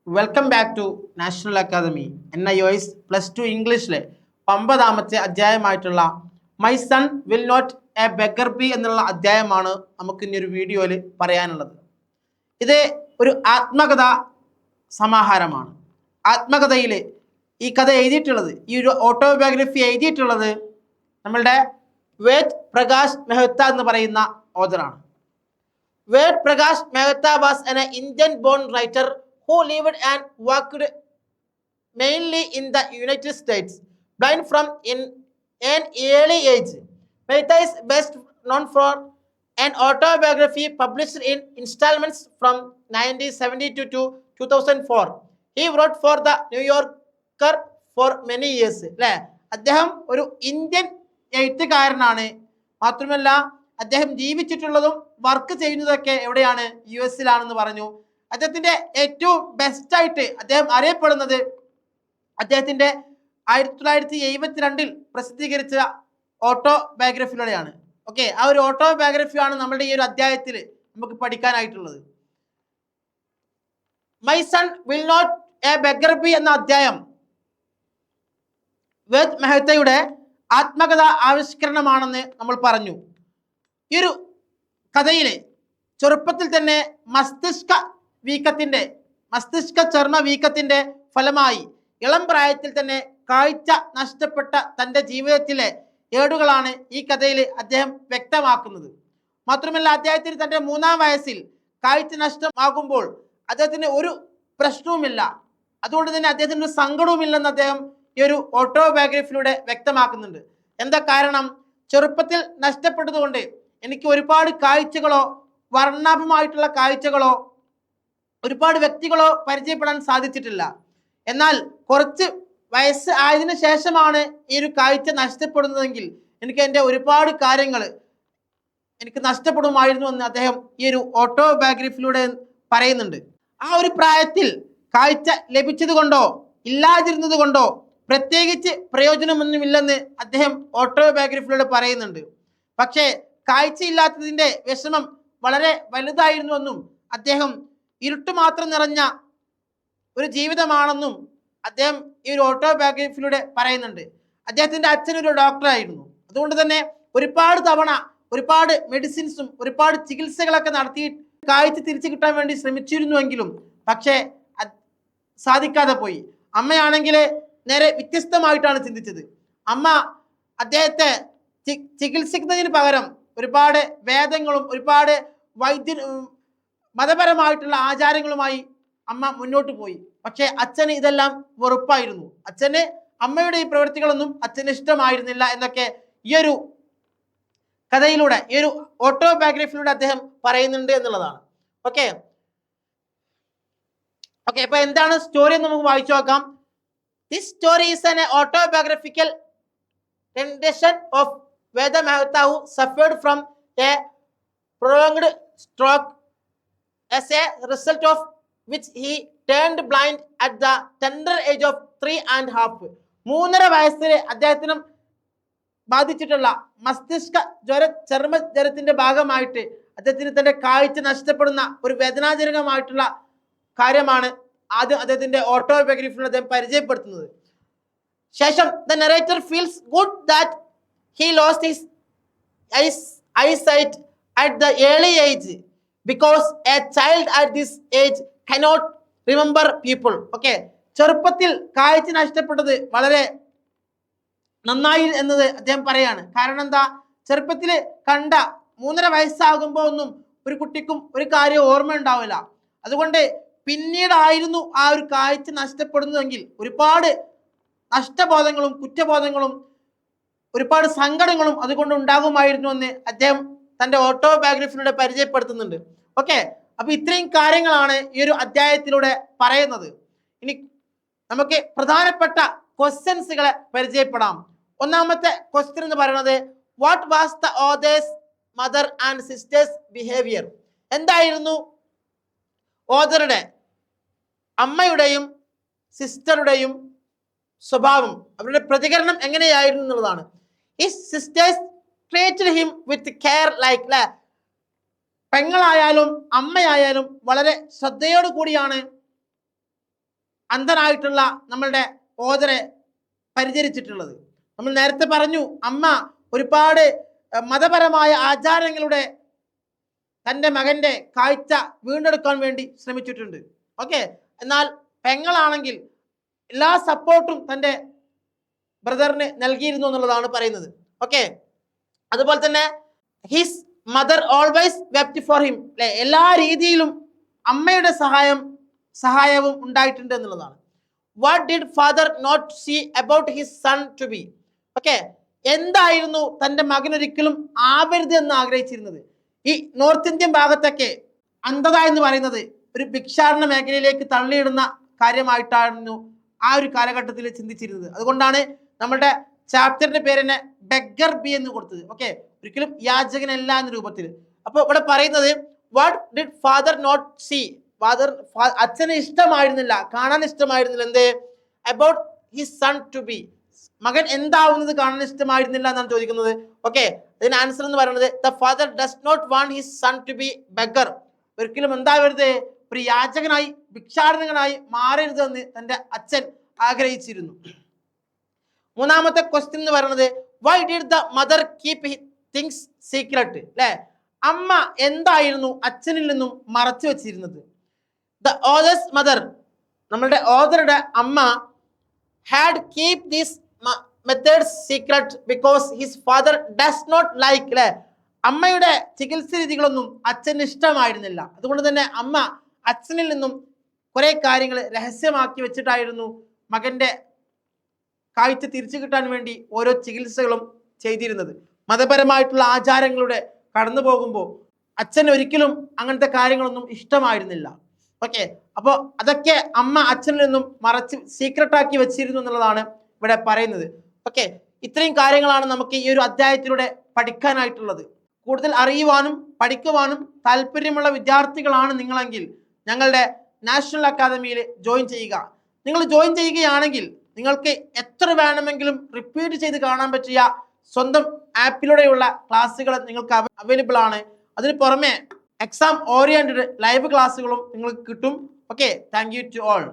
Welcome back to national academy NIOS +2 ഇംഗ്ലീഷിലെ 9ാമത്തെ അധ്യായമായിട്ടുള്ള my son will not a beggar be എന്നുള്ള അധ്യായമാണ് നമുക്ക് ഇനി ഒരു വീഡിയോയിൽ പറയാനുള്ളത്. ഇത് ഒരു ആത്മകഥ സമാഹാരമാണ്. ആത്മകഥയിൽ ഈ കഥ എഴുതിയിട്ടുള്ളത്, ഈ ഒരു ഓട്ടോബയോഗ്രഫി എഴുതിയിട്ടുള്ളത് നമ്മളുടെ വേദ് പ്രകാശ് മെഹ്ത്ത എന്ന് പറയുന്ന ഓഥറാണ്. Ved Prakash Mehta was an Indian born writer who lived and worked mainly in the United States, blind from in an early age. Mehta is best known for an autobiography published in installments from 1972 to 2004. He wrote for the New Yorker for many years. അല്ലേ, അദ്ദേഹം ഒരു Indian എഴുത്തുകാരനാണ്. മാത്രമല്ല അദ്ദേഹം ജീവിച്ചിട്ടുള്ളതും work ചെയ്യുന്നതൊക്കെ എവിടെയാണ്? US പറഞ്ഞു. അദ്ദേഹത്തിന്റെ ഏറ്റവും ബെസ്റ്റായിട്ട് അദ്ദേഹം അറിയപ്പെടുന്നത് അദ്ദേഹത്തിന്റെ 1972 പ്രസിദ്ധീകരിച്ച ഓട്ടോബയോഗ്രഫിയിലൂടെയാണ്. ഓക്കെ, ആ ഒരു ഓട്ടോബയോഗ്രഫിയാണ് നമ്മുടെ ഈ ഒരു അധ്യായത്തിൽ നമുക്ക് പഠിക്കാനായിട്ടുള്ളത്. My son will not a beggar be എന്ന അധ്യായം വേദ് മെഹ്ത്തയുടെ ആത്മകഥ ആവിഷ്കരണമാണെന്ന് നമ്മൾ പറഞ്ഞു. ഈ ഒരു കഥയിലെ ചെറുപ്പത്തിൽ തന്നെ മസ്തിഷ്ക ചർമ്മ വീക്കത്തിന്റെ ഫലമായി ഇളം പ്രായത്തിൽ തന്നെ കാഴ്ച നഷ്ടപ്പെട്ട തൻ്റെ ജീവിതത്തിലെ ഏടുകളാണ് ഈ കഥയിൽ അദ്ദേഹം വ്യക്തമാക്കുന്നത്. മാത്രമല്ല അദ്ദേഹത്തിന് തൻ്റെ 3ാം വയസ്സിൽ കാഴ്ച നഷ്ടമാകുമ്പോൾ അദ്ദേഹത്തിന് ഒരു പ്രശ്നവുമില്ല, അതുകൊണ്ട് തന്നെ അദ്ദേഹത്തിന് ഒരു സങ്കടവുമില്ലെന്ന് അദ്ദേഹം ഈ ഒരു ഓട്ടോബയോഗ്രഫിയിലൂടെ വ്യക്തമാക്കുന്നുണ്ട്. എന്താ കാരണം? ചെറുപ്പത്തിൽ നഷ്ടപ്പെട്ടതുകൊണ്ട് എനിക്ക് ഒരുപാട് കാഴ്ചകളോ വർണ്ണാഭമായിട്ടുള്ള കാഴ്ചകളോ ഒരുപാട് വ്യക്തികളോ പരിചയപ്പെടാൻ സാധിച്ചിട്ടില്ല. എന്നാൽ കുറച്ച് വയസ്സ് ആയതിനു ശേഷമാണ് ഈ ഒരു കാഴ്ച നഷ്ടപ്പെടുന്നതെങ്കിൽ എനിക്ക് എൻ്റെ ഒരുപാട് കാര്യങ്ങൾ എനിക്ക് നഷ്ടപ്പെടുമായിരുന്നു എന്ന് അദ്ദേഹം ഈ ഒരു ഓട്ടോബയോഗ്രഫിയിലൂടെ പറയുന്നുണ്ട്. ആ ഒരു പ്രായത്തിൽ കാഴ്ച ലഭിച്ചത് കൊണ്ടോ ഇല്ലാതിരുന്നത് കൊണ്ടോ പ്രത്യേകിച്ച് പ്രയോജനമൊന്നുമില്ലെന്ന് അദ്ദേഹം ഓട്ടോബയോഗ്രഫിയിലൂടെ പറയുന്നുണ്ട്. പക്ഷേ കാഴ്ചയില്ലാത്തതിൻ്റെ വിഷമം വളരെ വലുതായിരുന്നുവെന്നും അദ്ദേഹം ഇരുട്ട് മാത്രം നിറഞ്ഞ ഒരു ജീവിതമാണെന്നും അദ്ദേഹം ഈ ഒരു ഓട്ടോബയോഗ്രഫിയിലൂടെ പറയുന്നുണ്ട്. അദ്ദേഹത്തിൻ്റെ അച്ഛനൊരു ഡോക്ടറായിരുന്നു. അതുകൊണ്ട് തന്നെ ഒരുപാട് തവണ ഒരുപാട് മെഡിസിൻസും ഒരുപാട് ചികിത്സകളൊക്കെ നടത്തി കാഴ്ച തിരിച്ചു കിട്ടാൻ വേണ്ടി ശ്രമിച്ചിരുന്നുവെങ്കിലും പക്ഷേ സാധിക്കാതെ പോയി. അമ്മയാണെങ്കിൽ നേരെ വ്യത്യസ്തമായിട്ടാണ് ചിന്തിച്ചത്. അമ്മ അദ്ദേഹത്തെ ചികിത്സിക്കുന്നതിന് പകരം ഒരുപാട് വേദങ്ങളും ഒരുപാട് മതപരമായിട്ടുള്ള ആചാരങ്ങളുമായി അമ്മ മുന്നോട്ട് പോയി. പക്ഷേ അച്ഛന് ഇതെല്ലാം വെറുപ്പായിരുന്നു. അച്ഛന് അമ്മയുടെ ഈ പ്രവൃത്തികളൊന്നും അച്ഛന് ഇഷ്ടമായിരുന്നില്ല എന്നൊക്കെ ഈ ഒരു കഥയിലൂടെ, ഈ ഒരു ഓട്ടോബയോഗ്രഫിയിലൂടെ അദ്ദേഹം പറയുന്നുണ്ട് എന്നുള്ളതാണ്. ഓക്കെ, അപ്പൊ എന്താണ് സ്റ്റോറി എന്ന് നമുക്ക് വായിച്ചു നോക്കാം. This story is an autobiographical rendition of Veda Mehta, who suffered from a prolonged stroke, as a result of which he turned blind at the tender age of 3.5. 3.5 വയസ്സിൽ അദ്ദേഹത്തിനും ബാധിച്ചിട്ടുള്ള മസ്തിഷ്ക ചർമ്മജ്വരത്തിന്റെ ഭാഗമായിട്ട് അദ്ദേഹത്തിന് തന്റെ കാഴ്ച നഷ്ടപ്പെടുന്ന ഒരു വേദനാജനകമായിട്ടുള്ള കാര്യമാണ് ആദ്യം അദ്ദേഹത്തിന്റെ ഓട്ടോബയോഗ്രഫിയിൽ അദ്ദേഹം പരിചയപ്പെടുത്തുന്നത്. ശേഷം the narrator feels good that he lost his eyesight at the early age because a child at this age cannot remember people. Okay, ചെറുപ്പത്തിൽ കാഴ്ച നഷ്ടപ്പെട്ടത് വളരെ നന്നായി എന്നത് അദ്ദേഹം പറയാണ്. കാരണം എന്താ? ചെറുപ്പത്തിൽ കണ്ട 3.5 വയസ്സാകുമ്പോൾ ഒന്നും ഒരു കുട്ടിക്കും ഒരു കാര്യം ഓർമ്മ ഉണ്ടാവില്ല. അതുകൊണ്ട് പിന്നീടായിരുന്നു ആ ഒരു കാഴ്ച നഷ്ടപ്പെടുന്നതെങ്കിൽ ഒരുപാട് നഷ്ടബോധങ്ങളും കുറ്റബോധങ്ങളും ഒരുപാട് സങ്കടങ്ങളും അതുകൊണ്ട് ഉണ്ടാകുമായിരുന്നു എന്ന് അദ്ദേഹം തൻ്റെ ഓട്ടോബയോഗ്രഫിയിലൂടെ പരിചയപ്പെടുത്തുന്നുണ്ട്. ഓക്കെ, അപ്പൊ ഇത്രയും കാര്യങ്ങളാണ് ഈ ഒരു അധ്യായത്തിലൂടെ പറയുന്നത്. ഇനി നമുക്ക് പ്രധാനപ്പെട്ട ക്വസ്റ്റ്യൻസുകളെ പരിചയപ്പെടാം. ഒന്നാമത്തെ ക്വസ്റ്റ്യൻ എന്ന് പറയുന്നത്, what was the author's mother and sisters behaviour? എന്തായിരുന്നു ഓതറുടെ, അമ്മയുടെയും സിസ്റ്ററുടെയും സ്വഭാവം, അവരുടെ പ്രതികരണം എങ്ങനെയായിരുന്നു എന്നുള്ളതാണ്. His sisters treated him with care like, പെങ്ങളായാലും അമ്മയായാലും വളരെ ശ്രദ്ധയോടു കൂടിയാണ് അന്ധനായിട്ടുള്ള നമ്മളുടെ ഓദറെ പരിചരിച്ചിട്ടുള്ളത്. നമ്മൾ നേരത്തെ പറഞ്ഞു, അമ്മ ഒരുപാട് മതപരമായ ആചാരങ്ങളുടെ തൻ്റെ മകൻ്റെ കാഴ്ച വീണ്ടെടുക്കാൻ വേണ്ടി ശ്രമിച്ചിട്ടുണ്ട്. ഓക്കെ, എന്നാൽ പെങ്ങളാണെങ്കിൽ എല്ലാ സപ്പോർട്ടും തൻ്റെ ബ്രദറിന് നൽകിയിരുന്നു എന്നുള്ളതാണ് പറയുന്നത്. ഓക്കെ, അതുപോലെ തന്നെ his mother always wept for him, അല്ലെ, എല്ലാ രീതിയിലും അമ്മയുടെ സഹായവും ഉണ്ടായിട്ടുണ്ട് എന്നുള്ളതാണ്. What did father not see about his son to be, okay, എന്തായിരുന്നു തൻ്റെ മകനൊരിക്കലും ആവരുത് എന്ന് ആഗ്രഹിച്ചിരുന്നത്? ഈ നോർത്ത് ഇന്ത്യൻ ഭാഗത്തൊക്കെ അന്ധത എന്ന് പറയുന്നത് ഒരു ഭിക്ഷാടന മേഖലയിലേക്ക് തള്ളിയിടുന്ന കാര്യമായിട്ടായിരുന്നു ആ ഒരു കാലഘട്ടത്തിൽ ചിന്തിച്ചിരുന്നത്. അതുകൊണ്ടാണ് നമ്മുടെ ചാപ്റ്ററിന്റെ പേര് തന്നെ ബെഗർ ബി എന്ന് കൊടുത്തത്. ഓക്കെ, ഒരിക്കലും യാചകനല്ല എന്ന രൂപത്തിൽ. അപ്പോൾ ഇവിടെ പറയുന്നത് what did father not see, അച്ഛന് ഇഷ്ടമായിരുന്നില്ല, കാണാൻ ഇഷ്ടമായിരുന്നില്ല എന്ത്, about his son to be, മകൻ എന്താവുന്നത് കാണാൻ ഇഷ്ടമായിരുന്നില്ല എന്നാണ് ചോദിക്കുന്നത്. ഓക്കെ, അതിന് ആൻസർ എന്ന് പറയുന്നത് the father does not want his son to be beggar, ഒരിക്കലും എന്താവരുത്, ഒരു യാചകനായി ഭിക്ഷാടകനായി മാറരുത് എന്ന് തൻ്റെ അച്ഛൻ ആഗ്രഹിച്ചിരുന്നു. മൂന്നാമത്തെ ക്വസ്റ്റ്യൻ എന്ന് പറയുന്നത് why did the mother keep things secret, അല്ലെ, അമ്മ എന്തായിരുന്നു അച്ഛനിൽ നിന്നും മറച്ചു വെച്ചിരുന്നത്? ദ ഓതേഴ്സ് മദർ, നമ്മളുടെ ഓതറുടെ അമ്മ, had keep this methods secret because his father does not like, അല്ലെ, അമ്മയുടെ ചികിത്സ രീതികളൊന്നും അച്ഛന് ഇഷ്ടമായിരുന്നില്ല. അതുകൊണ്ട് തന്നെ അമ്മ അച്ഛനിൽ നിന്നും കുറെ കാര്യങ്ങൾ രഹസ്യമാക്കി വെച്ചിട്ടായിരുന്നു മകന്റെ കാഴ്ച തിരിച്ചു കിട്ടാൻ വേണ്ടി ഓരോ ചികിത്സകളും ചെയ്തിരുന്നത്. മതപരമായിട്ടുള്ള ആചാരങ്ങളുടെ കടന്നു പോകുമ്പോൾ അച്ഛൻ ഒരിക്കലും അങ്ങനത്തെ കാര്യങ്ങളൊന്നും ഇഷ്ടമായിരുന്നില്ല. ഓക്കെ, അപ്പോൾ അതൊക്കെ അമ്മ അച്ഛനിൽ നിന്നും മറച്ച് സീക്രട്ടാക്കി വെച്ചിരുന്നു എന്നുള്ളതാണ് ഇവിടെ പറയുന്നത്. ഓക്കെ, ഇത്രയും കാര്യങ്ങളാണ് നമുക്ക് ഈ ഒരു അധ്യായത്തിലൂടെ പഠിക്കാനായിട്ടുള്ളത്. കൂടുതൽ അറിയുവാനും പഠിക്കുവാനും താല്പര്യമുള്ള വിദ്യാർത്ഥികളാണ് നിങ്ങളെങ്കിൽ ഞങ്ങളുടെ നാഷണൽ അക്കാദമിയിൽ ജോയിൻ ചെയ്യുക. നിങ്ങൾ ജോയിൻ ചെയ്യുകയാണെങ്കിൽ നിങ്ങൾക്ക് എത്ര വേണമെങ്കിലും റിപ്പീറ്റ് ചെയ്ത് കാണാൻ പറ്റിയ സ്വന്തം ആപ്പിലൂടെയുള്ള ക്ലാസ്സുകൾ നിങ്ങൾക്ക് അവൈലബിൾ ആണ്. അതിന് പുറമെ എക്സാം ഓറിയന്റഡ് ലൈവ് ക്ലാസ്സുകളും നിങ്ങൾക്ക് കിട്ടും. Okay, thank you to all.